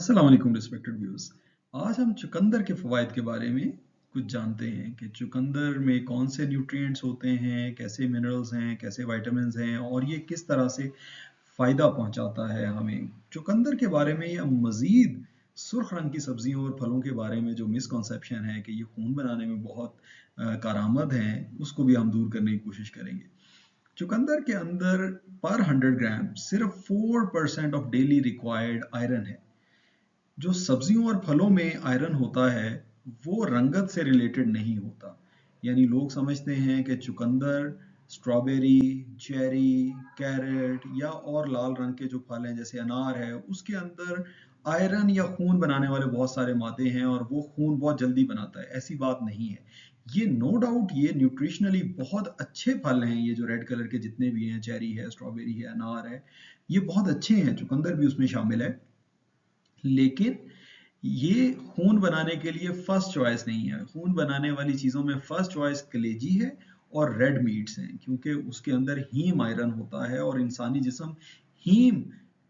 अस्सलाम वालेकुम respected viewers. आज हम चुकंदर के फ़वाइद के बारे में कुछ जानते हैं कि चुकंदर में कौन से न्यूट्रिएंट्स होते हैं, कैसे मिनरल्स हैं, कैसे विटामिन्स हैं और ये किस तरह से फ़ायदा पहुंचाता है हमें। चुकंदर के बारे में या मज़ीद सुर्ख रंग की सब्जियों और फलों के बारे में जो मिसकंसेप्शन है कि ये खून बनाने में बहुत कारआमद हैं, उसको भी हम दूर करने की कोशिश करेंगे। चुकंदर के अंदर पर 100 ग्राम सिर्फ 4% ऑफ डेली रिक्वायर्ड आयरन है। जो सब्जियों और फलों में आयरन होता है वो रंगत से रिलेटेड नहीं होता। यानी लोग समझते हैं कि चुकंदर, स्ट्रॉबेरी, चेरी, कैरेट या और लाल रंग के जो फल हैं जैसे अनार है उसके अंदर आयरन या खून बनाने वाले बहुत सारे मादे हैं और वो खून बहुत जल्दी बनाता है। ऐसी बात नहीं है। ये नो डाउट ये न्यूट्रिशनली बहुत अच्छे फल हैं। ये जो रेड कलर के जितने भी हैं, चेरी है, स्ट्रॉबेरी है, अनार है, ये बहुत अच्छे हैं। चुकंदर भी उसमें शामिल है, लेकिन ये खून बनाने के लिए फर्स्ट चॉइस नहीं है। खून बनाने वाली चीज़ों में फर्स्ट चॉइस कलेजी है और रेड मीट्स हैं, क्योंकि उसके अंदर हीम आयरन होता है और इंसानी जिस्म हीम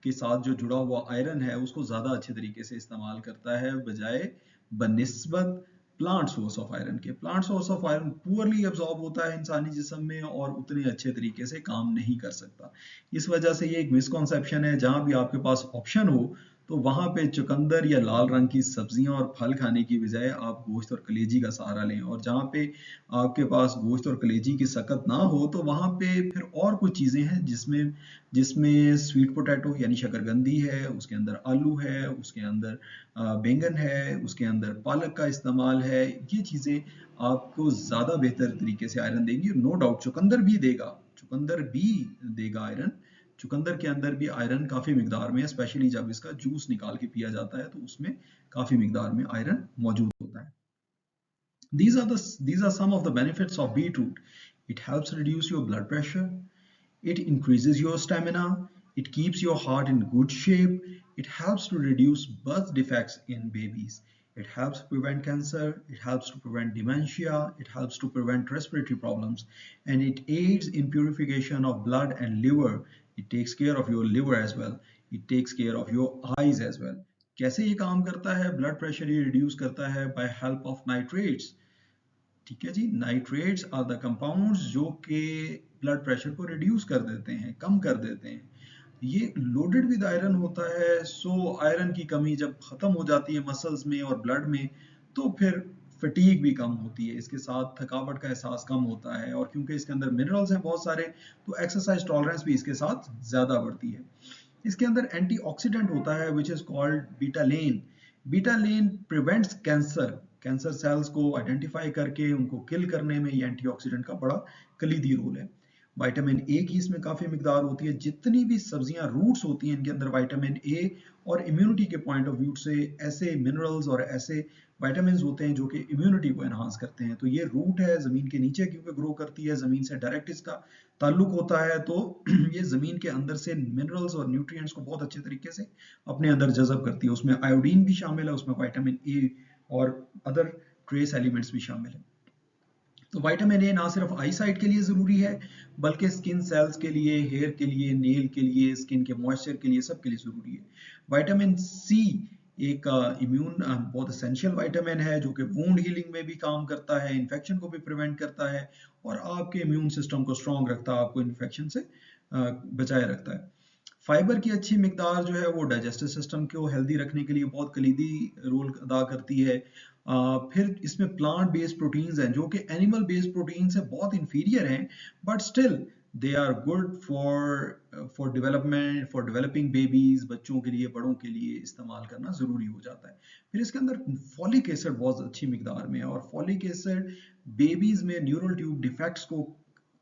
के साथ जो जुड़ा हुआ आयरन है उसको ज़्यादा अच्छे तरीके से इस्तेमाल करता है बजाय बनिस्बत प्लांट सोर्स ऑफ आयरन के। Plant source of iron poorly absorb होता है इंसानी जिस्म में और उतने अच्छे तरीके से काम नहीं कर सकता। इस वजह से ये एक मिसकॉन्सेप्शन है। जहां भी आपके पास ऑप्शन हो तो वहां पे चुकंदर या लाल रंग की सब्जियां और फल खाने की बजाय आप गोश्त और कलेजी का सहारा लें, और जहां पे आपके पास गोश्त और कलेजी की सकत ना हो तो वहां पे फिर और कुछ चीजें हैं जिसमें जिसमें स्वीट पोटैटो यानी शकरकंदी है, उसके अंदर आलू है, उसके अंदर बैंगन है, उसके अंदर पालक का इस्तेमाल है। ये चीजें आपको ज्यादा बेहतर तरीके से आयरन देंगी। नो डाउट चुकंदर भी देगा आयरन। चुकंदर के अंदर भी आयरन काफी मिकदार में है, स्पेशली जब इसका जूस निकाल के पिया जाता है तो उसमें काफी मिकदार में आयरन मौजूद होता है। These are some of the benefits of beetroot. It helps reduce your blood pressure. It increases your stamina. It keeps your heart in good shape. It helps to reduce birth defects in babies. It helps prevent cancer. It helps to prevent dementia. It helps to prevent respiratory problems. And it aids in purification of blood and liver. It takes care of your liver as well. It takes care of your eyes as well. कैसे ये काम करता है? Blood pressure ये reduce करता है bye help of nitrates. ठीक है जी। नाइट्रेट्स आर द कंपाउंड्स जो कि ब्लड प्रेशर को रिड्यूस कर देते हैं, कम कर देते हैं। ये लोडेड विद आयरन होता है। सो आयरन की कमी जब खत्म हो जाती है मसल्स में और ब्लड में तो फिर फटीग भी कम होती है, इसके साथ थकावट का एहसास कम होता है, और क्योंकि इसके अंदर मिनरल्स हैं बहुत सारे तो एक्सरसाइज टॉलरेंस भी इसके साथ ज्यादा बढ़ती है। इसके अंदर एंटीऑक्सीडेंट होता है which is called betalain. Betalain prevents cancer. Cancer cells को आइडेंटिफाई करके उनको किल करने में ये एंटीऑक्सीडेंट का बड़ा कलीदी रोल है। विटामिन ए की इसमें काफी मिकदार होती है। जितनी भी सब्जियां रूट्स होती हैं इनके अंदर विटामिन ए और इम्यूनिटी के पॉइंट ऑफ व्यू से ऐसे मिनरल्स और ऐसे विटामिन होते हैं जो कि इम्यूनिटी को एनहांस करते हैं। तो ये रूट है, जमीन के नीचे क्योंकि ग्रो करती है, जमीन से डायरेक्ट इसका ताल्लुक होता है, तो ये जमीन के अंदर से मिनरल्स और न्यूट्रिएंट्स को बहुत अच्छे तरीके से अपने अंदर जज़ब करती है। उसमें आयोडीन भी शामिल है, उसमें विटामिन ए और अदर ट्रेस एलिमेंट्स भी शामिल है। तो विटामिन ए ना सिर्फ आई साइट के लिए जरूरी है बल्कि स्किन सेल्स के लिए, हेयर के लिए, नेल के लिए, स्किन के मॉइस्चर के लिए, सबके लिए जरूरी है। विटामिन सी एक इम्यून बहुत एसेंशियल विटामिन है जो कि वुंड हीलिंग में भी काम करता है, इन्फेक्शन को भी प्रिवेंट करता है और आपके इम्यून सिस्टम को स्ट्रॉन्ग रखता है, आपको इन्फेक्शन से बचाए रखता है। फाइबर की अच्छी मिकदार जो है वो डाइजेस्टिव सिस्टम को हेल्दी रखने के लिए बहुत कलीदी रोल अदा करती है। फिर इसमें प्लांट बेस्ड प्रोटीन्स हैं जो कि एनिमल बेस्ड प्रोटीन से बहुत इंफीरियर हैं, but still they are good for development, for developing babies. बच्चों के लिए, बड़ों के लिए इस्तेमाल करना जरूरी हो जाता है। फिर इसके अंदर फॉलिक एसिड बहुत अच्छी मिकदार में है, और फॉलिक एसिड बेबीज में न्यूरल ट्यूब डिफेक्ट्स को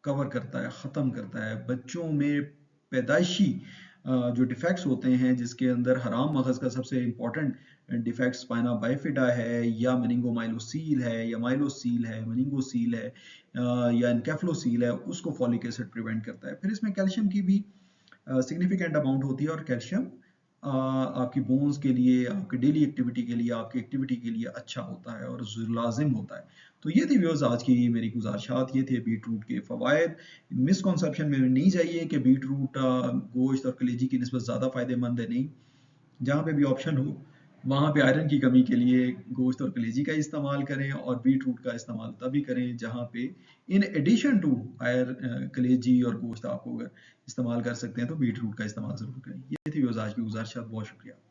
कवर करता है, खत्म करता है। बच्चों में पैदाइशी जो डिफेक्ट्स होते हैं जिसके अंदर हराम मगज का सबसे इंपॉर्टेंट डिफेक्ट स्पाइना बाइफिडा है या मेनिंगोमाइलोसील है या माइलोसील है, मेनिंगोसील है या एनकेफ्लोसील है, उसको फॉलिक एसिड प्रिवेंट करता है। फिर इसमें कैल्शियम की भी सिग्निफिकेंट अमाउंट होती है, और कैल्शियम आपकी बोन्स के लिए, आपकी डेली एक्टिविटी के लिए, आपकी एक्टिविटी के लिए अच्छा होता है और लाजिम होता है। तो ये थी व्यूअर्स आज की मेरी गुजारिशात, ये थे बीटरूट के फवायद। मिसकॉन्सेप्शन में नहीं चाहिए कि बीटरूट गोश्त और कलेजी की निस्बत ज़्यादा फायदेमंद है, नहीं। जहाँ पे भी ऑप्शन हो वहाँ पे आयरन की कमी के लिए गोश्त और कलेजी का इस्तेमाल करें, और बीट रूट का इस्तेमाल तभी करें जहाँ पे इन एडिशन टू कलेजी और गोश्त आप अगर इस्तेमाल कर सकते हैं तो बीट रूट का इस्तेमाल ज़रूर करें। ये थी आज की गुजारिश। बहुत शुक्रिया।